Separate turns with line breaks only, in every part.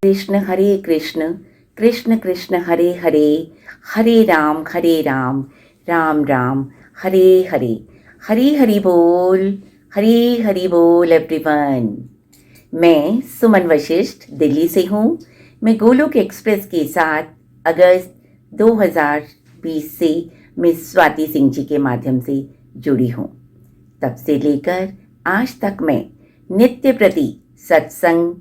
कृष्ण हरे कृष्ण कृष्ण कृष्ण हरे हरे हरे राम राम राम हरे हरे हरी हरी बोल एवरीवन। मैं सुमन वशिष्ठ दिल्ली से हूँ। मैं गोलोक एक्सप्रेस के साथ अगस्त 2020 से मिस स्वाति सिंह जी के माध्यम से जुड़ी हूँ। तब से लेकर आज तक मैं नित्य प्रति सत्संग,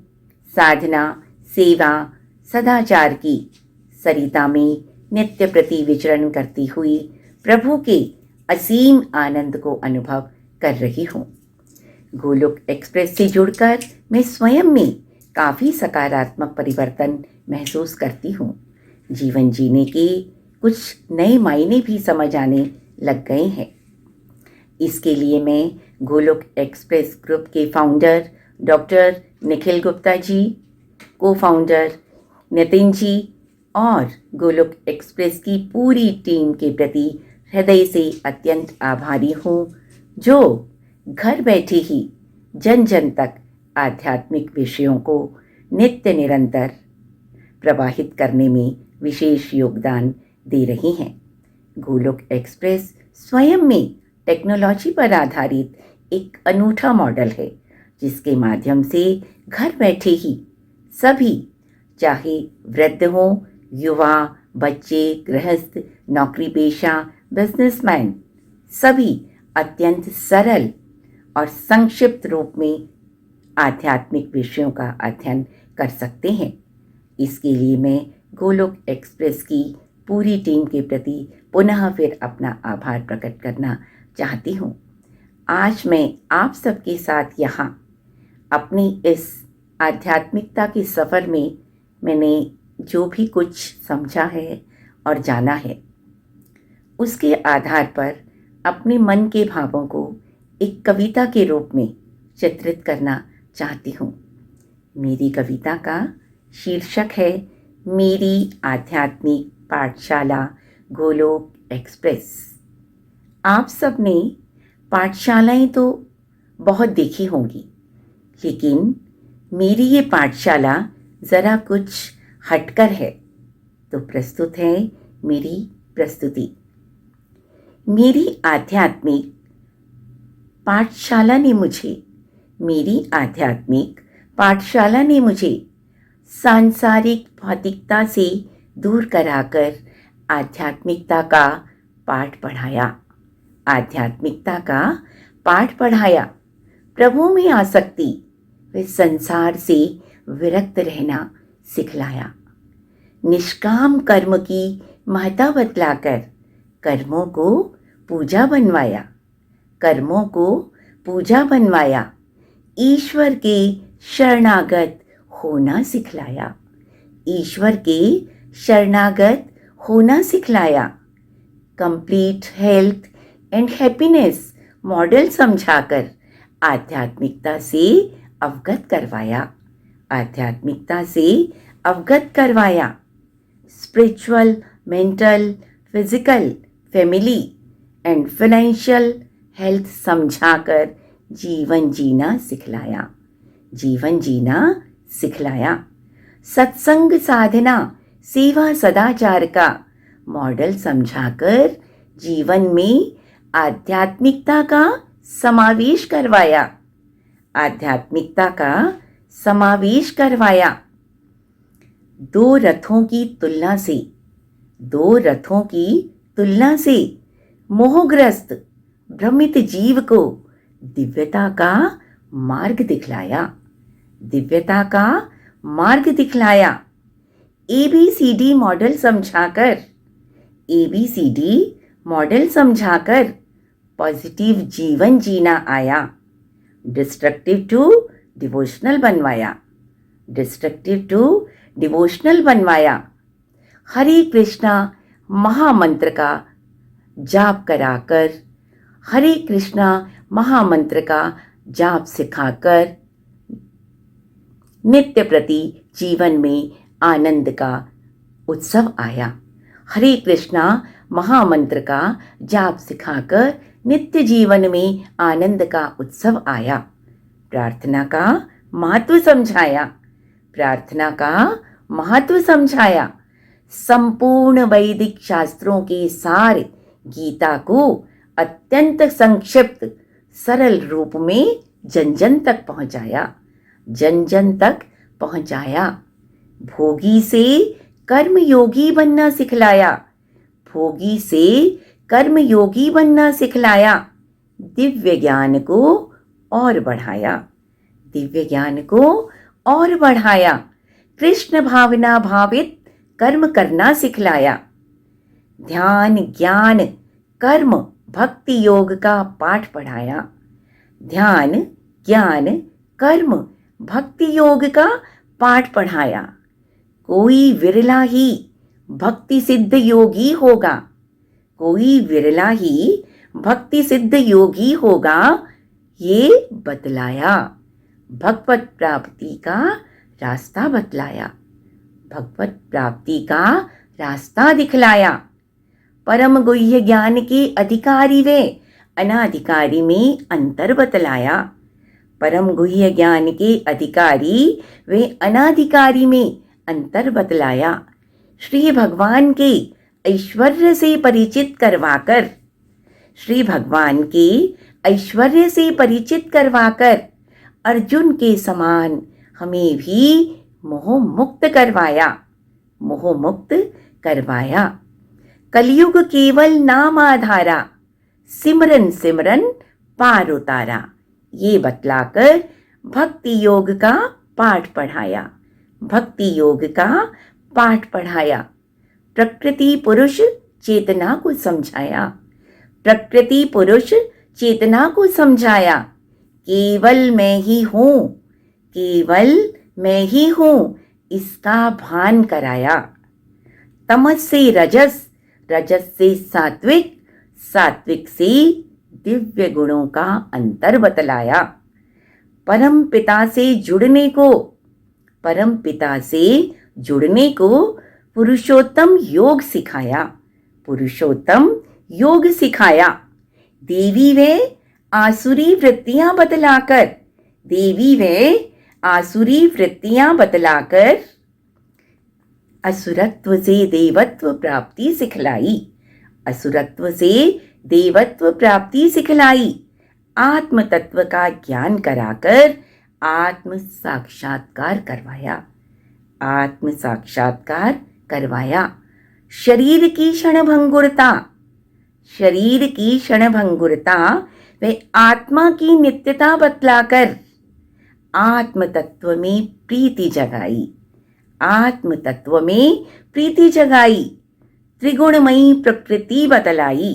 साधना, सेवा, सदाचार की सरिता में नित्य प्रति विचरण करती हुई प्रभु के असीम आनंद को अनुभव कर रही हूँ। गोलोक एक्सप्रेस से जुड़कर मैं स्वयं में काफ़ी सकारात्मक परिवर्तन महसूस करती हूँ। जीवन जीने के कुछ नए मायने भी समझ आने लग गए हैं। इसके लिए मैं गोलोक एक्सप्रेस ग्रुप के फाउंडर डॉक्टर निखिल गुप्ता जी, को फाउंडर नितिन जी और गोलोक एक्सप्रेस की पूरी टीम के प्रति हृदय से अत्यंत आभारी हूँ, जो घर बैठे ही जन जन तक आध्यात्मिक विषयों को नित्य निरंतर प्रवाहित करने में विशेष योगदान दे रही हैं। गोलोक एक्सप्रेस स्वयं में टेक्नोलॉजी पर आधारित एक अनूठा मॉडल है, जिसके माध्यम से घर बैठे ही सभी, चाहे वृद्ध हों, युवा, बच्चे, गृहस्थ, नौकरी पेशा, बिजनेसमैन, सभी अत्यंत सरल और संक्षिप्त रूप में आध्यात्मिक विषयों का अध्ययन कर सकते हैं। इसके लिए मैं गोलोक एक्सप्रेस की पूरी टीम के प्रति पुनः फिर अपना आभार प्रकट करना चाहती हूँ। आज मैं आप सबके साथ यहाँ अपनी इस आध्यात्मिकता के सफ़र में मैंने जो भी कुछ समझा है और जाना है, उसके आधार पर अपने मन के भावों को एक कविता के रूप में चित्रित करना चाहती हूँ। मेरी कविता का शीर्षक है मेरी आध्यात्मिक पाठशाला गोलोक एक्सप्रेस। आप सब ने पाठशालाएं तो बहुत देखी होंगी, लेकिन मेरी ये पाठशाला ज़रा कुछ हटकर है, तो प्रस्तुत है मेरी प्रस्तुति। मेरी आध्यात्मिक पाठशाला ने मुझे सांसारिक भौतिकता से दूर कराकर आध्यात्मिकता का पाठ पढ़ाया। प्रभु में आसक्ति वे संसार से विरक्त रहना सिखलाया। निष्काम कर्म की महत्ता बतलाकर कर्मों को पूजा बनवाया। ईश्वर के शरणागत होना सिखलाया। Complete health and happiness model समझाकर आध्यात्मिकता से अवगत करवाया। Spiritual, mental, physical, family and financial health समझाकर जीवन जीना सिखलाया। सत्संग, साधना, सेवा, सदाचार का मॉडल समझाकर जीवन में आध्यात्मिकता का समावेश करवाया। दो रथों की तुलना से मोहग्रस्त भ्रमित जीव को दिव्यता का मार्ग दिखलाया। एबीसीडी मॉडल समझाकर पॉजिटिव जीवन जीना आया। डिस्ट्रक्टिव टू डिवोशनल बनवाया। हरे कृष्णा महामंत्र का जाप सिखाकर नित्य प्रति जीवन में आनंद का उत्सव आया। हरे कृष्णा महामंत्र का जाप सिखाकर नित्य जीवन में आनंद का उत्सव आया। प्रार्थना का महत्व समझाया। प्रार्थना का महत्व समझाया। संपूर्ण वैदिक शास्त्रों के सार गीता को अत्यंत संक्षिप्त सरल रूप में जन जन तक पहुंचाया, जन जन तक पहुंचाया। भोगी से कर्मयोगी बनना सिखलाया, भोगी से कर्मयोगी बनना सिखलाया। दिव्य ज्ञान को और बढ़ाया, दिव्य ज्ञान को और बढ़ाया। कृष्ण भावना भावित कर्म करना सिखलाया। ध्यान ज्ञान कर्म भक्ति योग का पाठ पढ़ाया। ध्यान ज्ञान कर्म भक्ति योग का पाठ पढ़ाया। कोई विरला ही भक्ति सिद्ध योगी होगा, कोई विरला ही भक्ति सिद्ध योगी होगा, ये बतलाया। भगवत प्राप्ति का रास्ता बतलाया, भगवत प्राप्ति का रास्ता दिखलाया। परम गुह्य ज्ञान के अधिकारी वे अनाधिकारी में अंतर बतलाया। परम गुह्य ज्ञान के अधिकारी वे अनाधिकारी में अंतर बतलाया। श्री भगवान के ऐश्वर्य से परिचित करवाकर, श्री भगवान के ऐश्वर्य से परिचित करवाकर अर्जुन के समान हमें भी मोह मुक्त करवाया, मोह मुक्त करवाया। कलयुग केवल नाम आधारा, सिमरन सिमरन पार उतारा, ये बतलाकर भक्ति योग का पाठ पढ़ाया, भक्ति योग का पाठ पढ़ाया। प्रकृति पुरुष चेतना को समझाया, प्रकृति पुरुष चेतना को समझाया। केवल मैं ही हूँ, केवल मैं ही हूँ, इसका भान कराया। तमस से रजस, रजस से सात्विक, सात्विक से दिव्य गुणों का अंतर बतलाया। परम पिता से जुड़ने को, परम पिता से जुड़ने को पुरुषोत्तम योग सिखाया, पुरुषोत्तम योग सिखाया। देवी वे आसुरी वृत्तियां बतलाकर, देवी वे आसुरी वृत्तियां बतलाकर असुरत्व से देवत्व प्राप्ति सिखलाई, असुरत्व से देवत्व प्राप्ति सिखलाई। आत्म तत्व का ज्ञान कराकर आत्म साक्षात्कार करवाया, आत्म साक्षात्कार करवाया। शरीर की क्षणभंगुरता, शरीर की क्षणभंगुरता वे आत्मा की नित्यता बतलाकर आत्म तत्व में प्रीति जगाई, आत्म तत्व में प्रीति जगाई। त्रिगुणमयी प्रकृति बतलाई,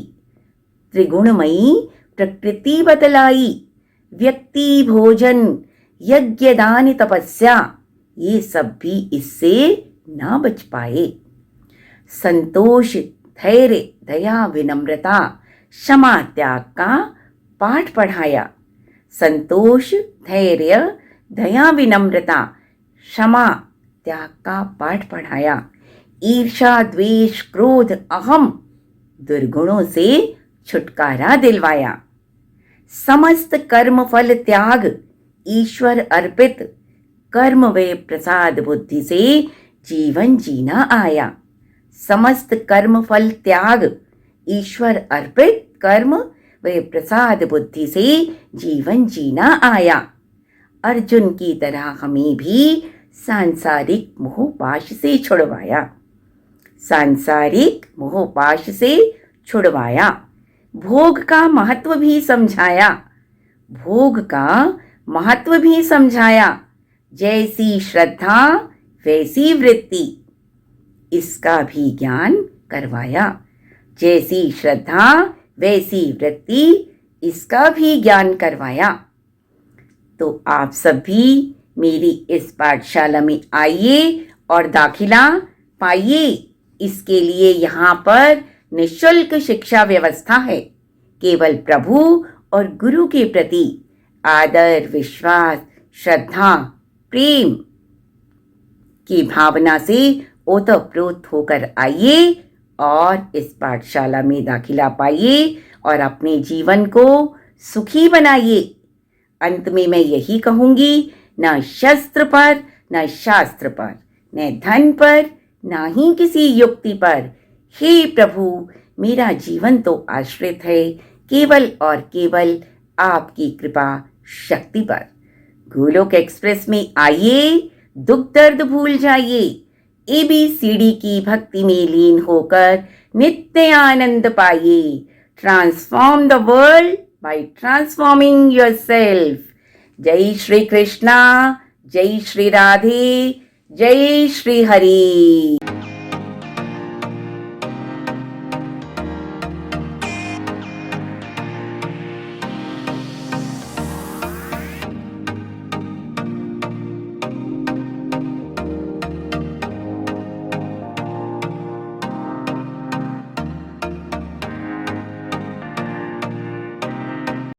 त्रिगुणमयी प्रकृति बतलाई। व्यक्ति भोजन यज्ञ दान तपस्या ये सब भी इससे ना बच पाए। संतोष धैर्य दया विनम्रता क्षमा त्याग का पाठ पढ़ाया, संतोष धैर्य दया विनम्रता क्षमा त्याग का पाठ पढ़ाया। ईर्षा द्वेष क्रोध अहम दुर्गुणों से छुटकारा दिलवाया। समस्त कर्म फल त्याग ईश्वर अर्पित कर्म व प्रसाद बुद्धि से जीवन जीना आया। समस्त कर्म फल त्याग ईश्वर अर्पित कर्म व प्रसाद बुद्धि से जीवन जीना आया। अर्जुन की तरह हमें भी सांसारिक मोहपाश से छुड़वाया, सांसारिक मोहपाश से छुड़वाया। भोग का महत्व भी समझाया, भोग का महत्व भी समझाया। जैसी श्रद्धा वैसी वृत्ति इसका भी ज्ञान करवाया। जैसी श्रद्धा वैसी वृत्ति इसका भी ज्ञान करवाया। तो आप सभी मेरी इस पाठशाला में आइए और दाखिला पाइए। इसके लिए यहाँ पर निःशुल्क शिक्षा व्यवस्था है। केवल प्रभु और गुरु के प्रति आदर विश्वास श्रद्धा प्रेम की भावना से ओतप्रोत होकर आइए और इस पाठशाला में दाखिला पाइए और अपने जीवन को सुखी बनाइए। अंत में मैं यही कहूंगी, न शस्त्र पर न शास्त्र पर, न धन पर, ना ही किसी युक्ति पर। हे प्रभु, मेरा जीवन तो आश्रित है केवल और केवल आपकी कृपा शक्ति पर। गोलोक एक्सप्रेस में आइए, दुख दर्द भूल जाइए, ABCD की भक्ति में लीन होकर नित्य आनंद पाइए। Transform the world by transforming yourself. जय श्री कृष्णा, जय श्री राधे, जय श्री हरि।